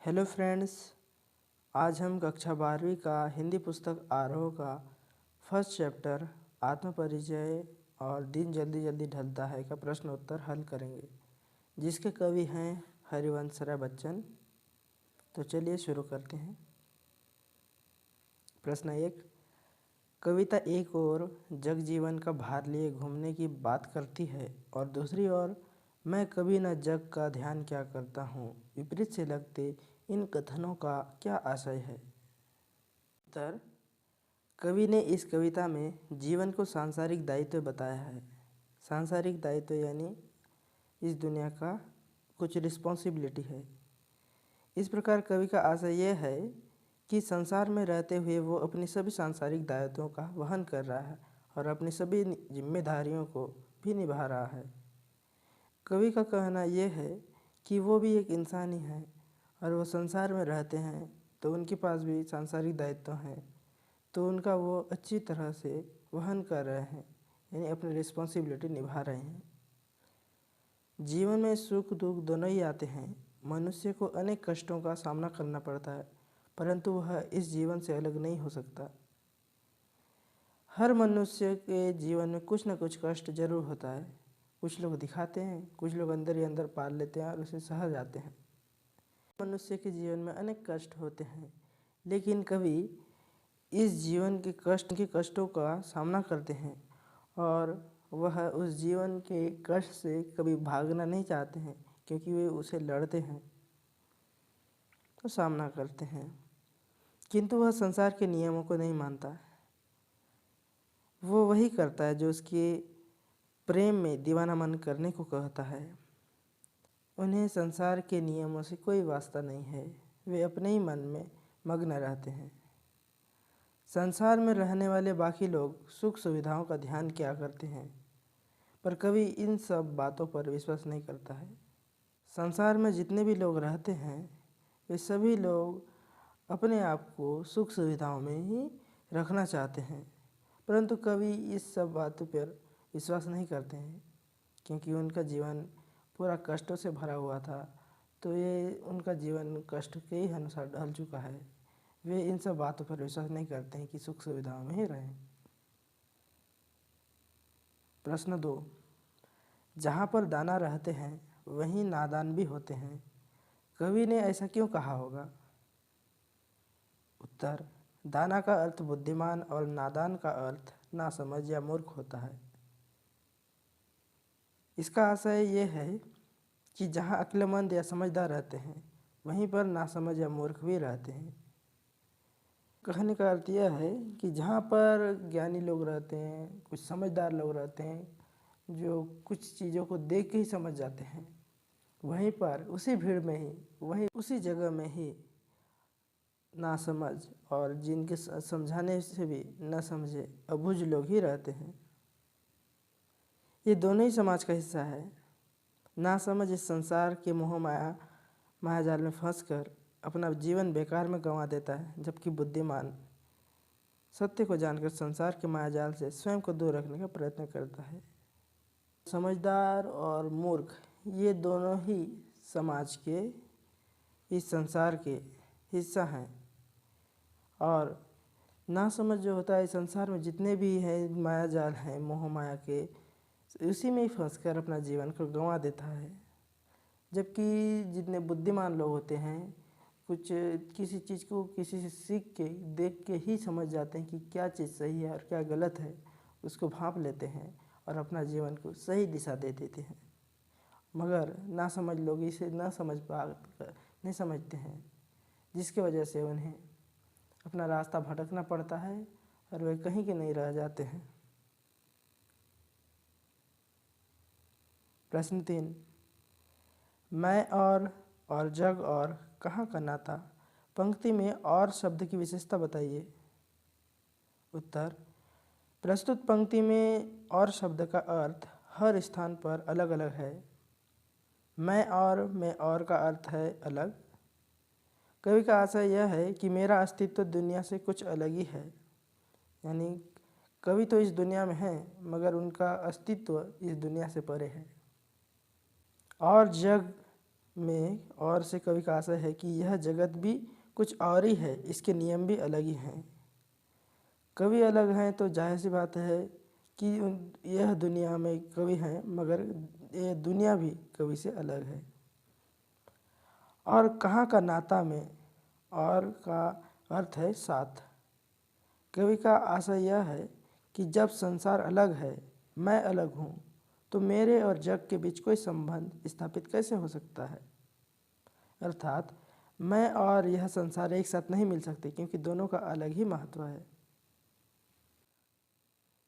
Hello friends, आज हम कक्षा 12वीं का हिंदी पुस्तक आरोह का फर्स्ट चैप्टर आत्म परिचय और दिन जल्दी जल्दी ढलता है का प्रश्न उत्तर हल करेंगे, जिसके कवि हैं हरिवंश राय बच्चन। तो चलिए शुरू करते हैं। प्रश्न 1। कविता एक ओर जग जीवन का भार लिए घूमने की बात करती है और दूसरी ओर मैं कभी न जग का ध्यान क्या करता हूँ, विपरीत से लगते इन कथनों का क्या आशय है। उत्तर। कवि ने इस कविता में जीवन को सांसारिक दायित्व बताया है। सांसारिक दायित्व यानी इस दुनिया का कुछ रिस्पॉन्सिबिलिटी है। इस प्रकार कवि का आशय यह है कि संसार में रहते हुए वो अपनी सभी सांसारिक दायित्वों का वहन कर रहा है और अपनी सभी जिम्मेदारियों को भी निभा रहा है। कवि का कहना यह है कि वो भी एक इंसान ही है और वो संसार में रहते हैं तो उनके पास भी सांसारिक दायित्व हैं, तो उनका वो अच्छी तरह से वहन कर रहे हैं, यानी अपनी रिस्पॉन्सिबिलिटी निभा रहे हैं। जीवन में सुख दुख दोनों ही आते हैं। मनुष्य को अनेक कष्टों का सामना करना पड़ता है, परंतु वह इस जीवन से अलग नहीं हो सकता। हर मनुष्य के जीवन में कुछ न कुछ कष्ट जरूर होता है। कुछ लोग दिखाते हैं, कुछ लोग अंदर ही अंदर पाल लेते हैं और उसे सह जाते हैं। मनुष्य के जीवन में अनेक कष्ट होते हैं, लेकिन कभी इस जीवन के कष्टों का सामना करते हैं और वह उस जीवन के कष्ट से कभी भागना नहीं चाहते हैं, क्योंकि वे उसे लड़ते हैं तो सामना करते हैं, किंतु वह संसार के नियमों को नहीं मानता। वो वही करता है जो उसके प्रेम में दीवाना मन करने को कहता है। उन्हें संसार के नियमों से कोई वास्ता नहीं है, वे अपने ही मन में मग्न रहते हैं। संसार में रहने वाले बाकी लोग सुख सुविधाओं का ध्यान किया करते हैं, पर कभी इन सब बातों पर विश्वास नहीं करता है। संसार में जितने भी लोग रहते हैं वे सभी लोग अपने आप को सुख सुविधाओं में ही रखना चाहते हैं, परंतु कभी इस सब बातों पर विश्वास नहीं करते हैं, क्योंकि उनका जीवन पूरा कष्टों से भरा हुआ था, तो ये उनका जीवन कष्ट के ही अनुसार ढल चुका है। वे इन सब बातों पर विश्वास नहीं करते हैं कि सुख सुविधाओं में ही रहें। प्रश्न 2। जहाँ पर दाना रहते हैं वहीं नादान भी होते हैं, कवि ने ऐसा क्यों कहा होगा। उत्तर। दाना का अर्थ बुद्धिमान और नादान का अर्थ नासमझ या मूर्ख होता है। इसका आशय ये है कि जहाँ अक्लमंद या समझदार रहते हैं वहीं पर नासमझ या मूर्ख भी रहते हैं। कहने का अर्थ यह है कि जहाँ पर ज्ञानी लोग रहते हैं, कुछ समझदार लोग रहते हैं जो कुछ चीज़ों को देख के ही समझ जाते हैं, वहीं पर उसी भीड़ में ही, वहीं उसी जगह में ही नासमझ और जिनके समझाने से भी न समझे अबुझ लोग ही रहते हैं। ये दोनों ही समाज का हिस्सा है। नासमझ इस संसार के मोह मायाजाल में फंसकर अपना जीवन बेकार में गंवा देता है, जबकि बुद्धिमान सत्य को जानकर संसार के मायाजाल से स्वयं को दूर रखने का प्रयत्न करता है। समझदार और मूर्ख ये दोनों ही समाज के, इस संसार के हिस्सा हैं। और नासमझ जो होता है, संसार में जितने भी हैं मायाजाल हैं मोह माया के, उसी में ही फंसकर अपना जीवन को गंवा देता है। जबकि जितने बुद्धिमान लोग होते हैं, कुछ किसी चीज़ को किसी से सीख के देख के ही समझ जाते हैं कि क्या चीज़ सही है और क्या गलत है, उसको भांप लेते हैं और अपना जीवन को सही दिशा दे देते हैं। मगर नासमझ लोग इसे नहीं समझते हैं, जिसकी वजह से उन्हें अपना रास्ता भटकना पड़ता है और वे कहीं के नहीं रह जाते हैं। प्रश्न 3। मैं और जग और कहाँ का नाता पंक्ति में और शब्द की विशेषता बताइए। उत्तर। प्रस्तुत पंक्ति में और शब्द का अर्थ हर स्थान पर अलग अलग है। मैं और में और का अर्थ है अलग। कवि का आशय यह है कि मेरा अस्तित्व दुनिया से कुछ अलग ही है, यानी कवि तो इस दुनिया में है मगर उनका अस्तित्व इस दुनिया से परे है। और जग में और से कवि का आशय है कि यह जगत भी कुछ और ही है, इसके नियम भी अलग ही हैं। कवि अलग हैं तो जाहिर सी बात है कि यह दुनिया में कवि हैं, मगर यह दुनिया भी कवि से अलग है। और कहाँ का नाता में और का अर्थ है साथ। कवि का आशय यह है कि जब संसार अलग है, मैं अलग हूँ, तो मेरे और जग के बीच कोई संबंध स्थापित कैसे हो सकता है। अर्थात मैं और यह संसार एक साथ नहीं मिल सकते, क्योंकि दोनों का अलग ही महत्व है।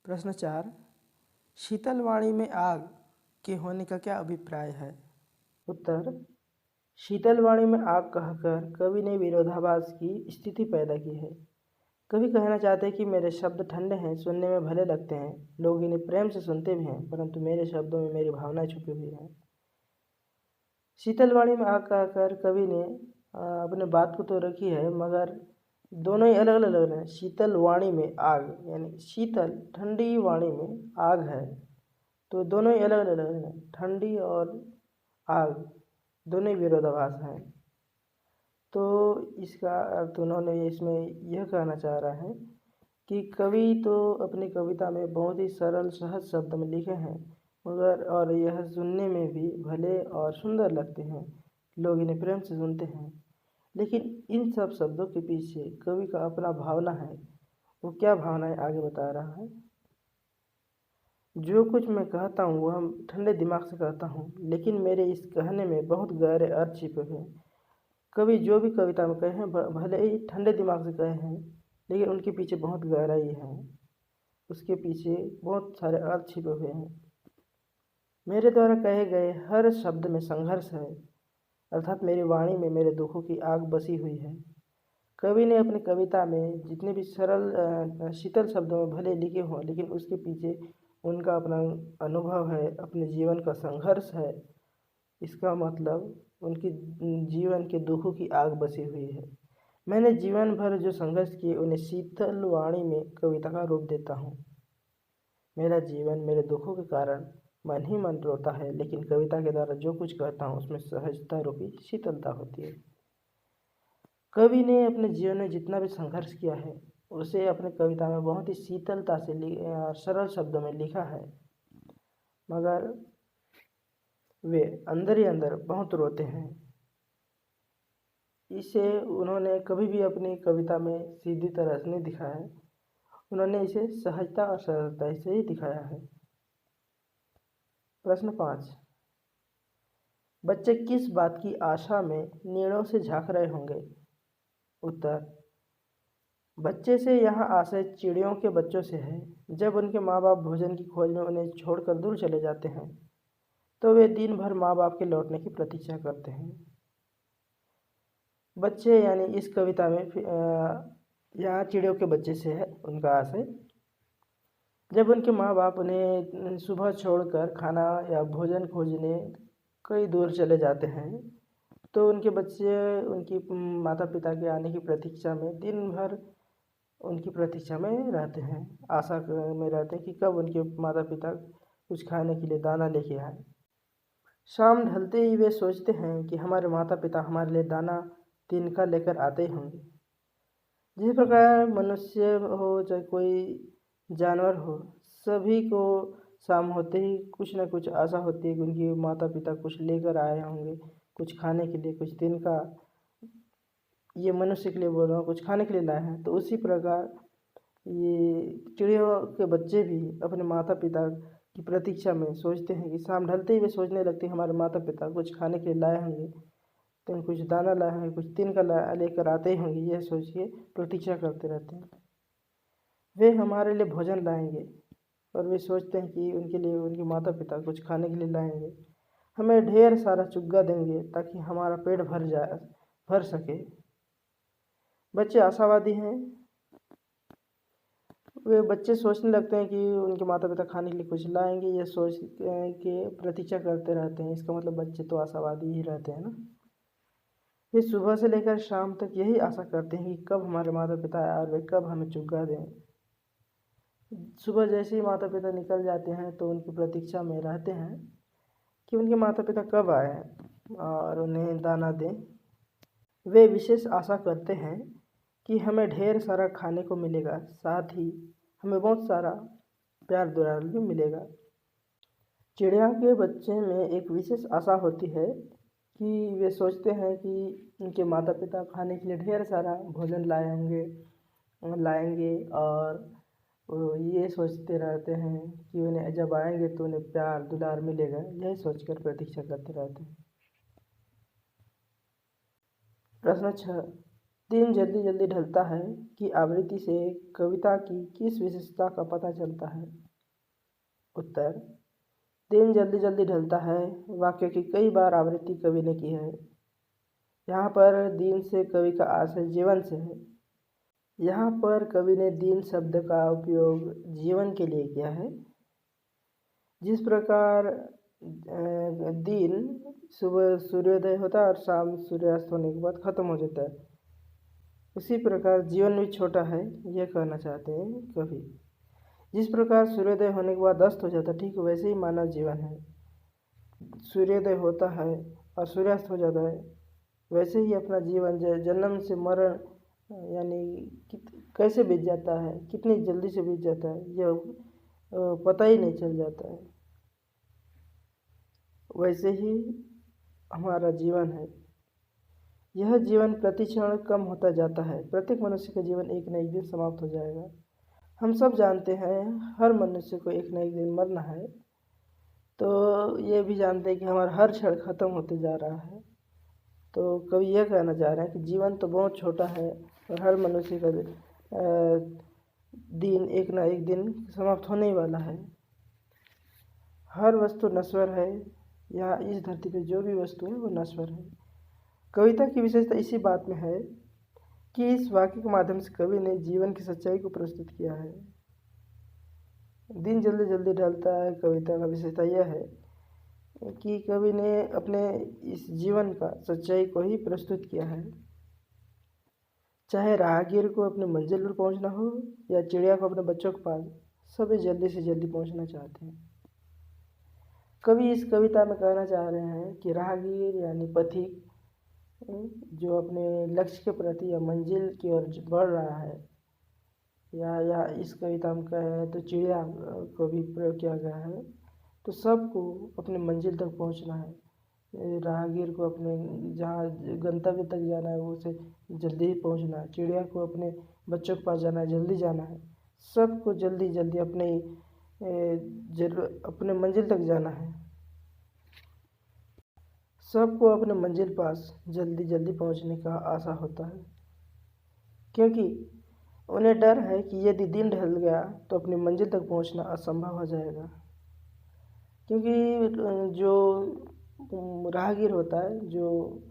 प्रश्न 4, शीतल वाणी में आग के होने का क्या अभिप्राय है। उत्तर, शीतल वाणी में आग कहकर कवि ने विरोधाभास की स्थिति पैदा की है। कवि कहना चाहते हैं कि मेरे शब्द ठंडे हैं, सुनने में भले लगते हैं, लोग इन्हें प्रेम से सुनते भी हैं, परंतु मेरे शब्दों में मेरी भावनाएं छुपी हुई हैं। शीतल वाणी में आग कहकर कवि ने अपने बात को तो रखी है, मगर दोनों ही अलग अलग हैं। शीतल वाणी में आग यानी शीतल ठंडी वाणी में आग है, तो दोनों ही अलग अलग हैं। ठंडी और आग दोनों ही विरोधाभास हैं। तो इसका अर्थ उन्होंने इसमें यह कहना चाह रहा है कि कवि तो अपनी कविता में बहुत ही सरल सहज शब्द में लिखे हैं, मगर और यह सुनने में भी भले और सुंदर लगते हैं, लोग इन्हें प्रेम से सुनते हैं। लेकिन इन सब शब्दों के पीछे कवि का अपना भावना है। वो क्या भावना है आगे बता रहा है। जो कुछ मैं कहता हूँ वह ठंडे दिमाग से कहता हूँ, लेकिन मेरे इस कहने में बहुत गहरे अर्थ छिपे हुए हैं। कवि जो भी कविता में कहे हैं भले ही ठंडे दिमाग से कहे हैं, लेकिन उनके पीछे बहुत गहराई है, उसके पीछे बहुत सारे अर्थ छिपे हुए हैं। मेरे द्वारा कहे गए हर शब्द में संघर्ष है, अर्थात मेरी वाणी में मेरे दुखों की आग बसी हुई है। कवि ने अपनी कविता में जितने भी सरल शीतल शब्दों में भले लिखे हों, लेकिन उसके पीछे उनका अपना अनुभव है, अपने जीवन का संघर्ष है। इसका मतलब उनकी जीवन के दुखों की आग बसी हुई है। मैंने जीवन भर जो संघर्ष किए उन्हें शीतल वाणी में कविता का रूप देता हूँ। मेरा जीवन मेरे दुखों के कारण मन ही मन रोता है, लेकिन कविता के द्वारा जो कुछ कहता हूँ उसमें सहजता रूपी शीतलता होती है। कवि ने अपने जीवन में जितना भी संघर्ष किया है उसे अपने कविता में बहुत ही शीतलता से सरल शब्दों में लिखा है, मगर वे अंदर ही अंदर बहुत रोते हैं। इसे उन्होंने कभी भी अपनी कविता में सीधी तरह से नहीं दिखाया है, उन्होंने इसे सहजता और सरलता से ही दिखाया है। प्रश्न 5, बच्चे किस बात की आशा में नीड़ों से झांक रहे होंगे। उत्तर, बच्चे से यहाँ आशय चिड़ियों के बच्चों से है। जब उनके माँ बाप भोजन की खोज में उन्हें छोड़कर दूर चले जाते हैं, तो वे दिन भर माँ बाप के लौटने की प्रतीक्षा करते हैं। बच्चे यानी इस कविता में यहाँ चिड़ियों के बच्चे से है उनका आशय। जब उनके माँ बाप उन्हें सुबह छोड़कर खाना या भोजन खोजने कई दूर चले जाते हैं, तो उनके बच्चे उनकी माता पिता के आने की प्रतीक्षा में दिन भर उनकी प्रतीक्षा में रहते हैं, आशा में रहते हैं कि कब उनके माता पिता कुछ खाने के लिए दाना लेके आए। शाम ढलते ही वे सोचते हैं कि हमारे माता पिता हमारे लिए दाना तिनका लेकर आते ही होंगे। जिस प्रकार मनुष्य हो चाहे कोई जानवर हो, सभी को शाम होते ही कुछ न कुछ आशा होती है कि उनके माता पिता कुछ लेकर आए होंगे, कुछ खाने के लिए, कुछ तिनका। ये मनुष्य के लिए बोल रहा हूँ, कुछ खाने के लिए लाए हैं। तो उसी प्रकार ये चिड़ियों के बच्चे भी अपने माता पिता की प्रतीक्षा में सोचते हैं कि शाम ढलते ही वे सोचने लगते हैं हमारे माता पिता कुछ खाने के लिए लाए होंगे, तो कुछ दाना लाए होंगे, कुछ तिनका लेकर आते ही होंगे। यह सोच के प्रतीक्षा करते रहते हैं। वे हमारे लिए भोजन लाएंगे और वे सोचते हैं कि उनके लिए उनके माता पिता कुछ खाने के लिए लाएंगे, हमें ढेर सारा चुग्गा देंगे ताकि हमारा पेट भर सके। बच्चे आशावादी हैं। वे बच्चे सोचने लगते हैं कि उनके माता पिता खाने के लिए कुछ लाएंगे, यह सोच के प्रतीक्षा करते रहते हैं। इसका मतलब बच्चे तो आशावादी ही रहते हैं ना। वे सुबह से लेकर शाम तक यही आशा करते हैं कि कब हमारे माता पिता आए और वे कब हमें चुग्गा दें। सुबह जैसे ही माता पिता निकल जाते हैं तो उनकी प्रतीक्षा में रहते हैं कि उनके माता पिता कब आए। और उन्हें दाना दें। वे विशेष आशा करते हैं कि हमें ढेर सारा खाने को मिलेगा, साथ ही हमें बहुत सारा प्यार दुलार भी मिलेगा। चिड़िया के बच्चे में एक विशेष आशा होती है कि वे सोचते हैं कि उनके माता पिता खाने के लिए ढेर सारा भोजन लाएंगे और वो ये सोचते रहते हैं कि उन्हें जब आएंगे तो उन्हें प्यार दुलार मिलेगा, यही सोचकर प्रतीक्षा करते रहते हैं। प्रश्न 6, दिन जल्दी जल्दी ढलता है कि आवृत्ति से कविता की किस विशेषता का पता चलता है? उत्तर, दिन जल्दी जल्दी ढलता है वाक्य की कई बार आवृत्ति कवि ने की है। यहाँ पर दिन से कवि का आशय जीवन से है। यहाँ पर कवि ने दिन शब्द का उपयोग जीवन के लिए किया है। जिस प्रकार दिन सुबह सूर्योदय होता है और शाम सूर्यास्त होने के बाद ख़त्म हो जाता है, उसी प्रकार जीवन भी छोटा है, यह कहना चाहते हैं कवि। जिस प्रकार सूर्योदय होने के बाद अस्त हो जाता है, ठीक वैसे ही मानव जीवन है। सूर्योदय होता है और सूर्यास्त हो जाता है, वैसे ही अपना जीवन जन्म से मरण यानी कैसे बीत जाता है, कितनी जल्दी से बीत जाता है, यह पता ही नहीं चल जाता है। वैसे ही हमारा जीवन है। यह जीवन प्रति क्षण कम होता जाता है। प्रत्येक मनुष्य का जीवन एक न एक दिन समाप्त हो जाएगा। हम सब जानते हैं हर मनुष्य को एक न एक दिन मरना है, तो ये भी जानते हैं कि हमारा हर क्षण खत्म होते जा रहा है। तो कवि यह कहना चाह रहे हैं कि जीवन तो बहुत छोटा है और हर मनुष्य का दिन एक न एक दिन समाप्त होने ही वाला है। हर वस्तु नश्वर है, या इस धरती पे जो भी वस्तु है वो नश्वर है। कविता की विशेषता इसी बात में है कि इस वाक्य के माध्यम से कवि ने जीवन की सच्चाई को प्रस्तुत किया है। दिन जल्दी जल्दी ढलता है कविता का विशेषता यह है कि कवि ने अपने इस जीवन का सच्चाई को ही प्रस्तुत किया है। चाहे राहगीर को अपने मंजिल पर पहुंचना हो या चिड़िया को अपने बच्चों के पास, सभी जल्दी से जल्दी पहुंचना चाहते हैं। कवि इस कविता में कहना चाह रहे हैं कि राहगीर यानी पथिक जो अपने लक्ष्य के प्रति या मंजिल की ओर बढ़ रहा है, या इस कविता में कहें तो चिड़िया को भी प्रयोग किया गया है, तो सबको अपने मंजिल तक पहुंचना है। राहगीर को अपने जहाँ गंतव्य तक जाना है वो उसे जल्दी ही पहुंचना है। चिड़िया को अपने बच्चों के पास जाना है, जल्दी जाना है। सबको जल्दी जल्दी अपने मंजिल तक जाना है। सबको अपने मंजिल पास जल्दी जल्दी पहुंचने का आशा होता है, क्योंकि उन्हें डर है कि यदि दिन ढल गया तो अपनी मंजिल तक पहुंचना असंभव हो जाएगा। क्योंकि जो राहगीर होता है, जो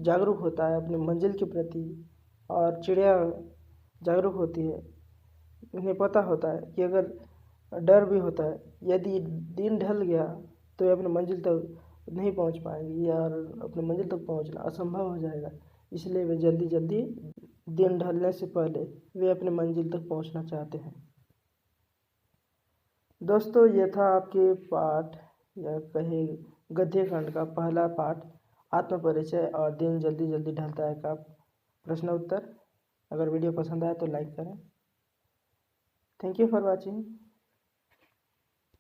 जागरूक होता है अपनी मंजिल के प्रति, और चिड़िया जागरूक होती है, उन्हें पता होता है कि अगर डर भी होता है, यदि दिन ढल गया तो वे अपनी मंजिल तक नहीं पहुंच पाएंगी या अपनी मंजिल तक पहुंचना असंभव हो जाएगा। इसलिए वे जल्दी जल्दी दिन ढलने से पहले वे अपनी मंजिल तक पहुंचना चाहते हैं। दोस्तों, ये था आपके पाठ या कहे गद्य खंड का पहला पाठ, आत्म परिचय और दिन जल्दी जल्दी ढलता है का प्रश्न उत्तर। अगर वीडियो पसंद आए तो लाइक करें। Thank you for watching.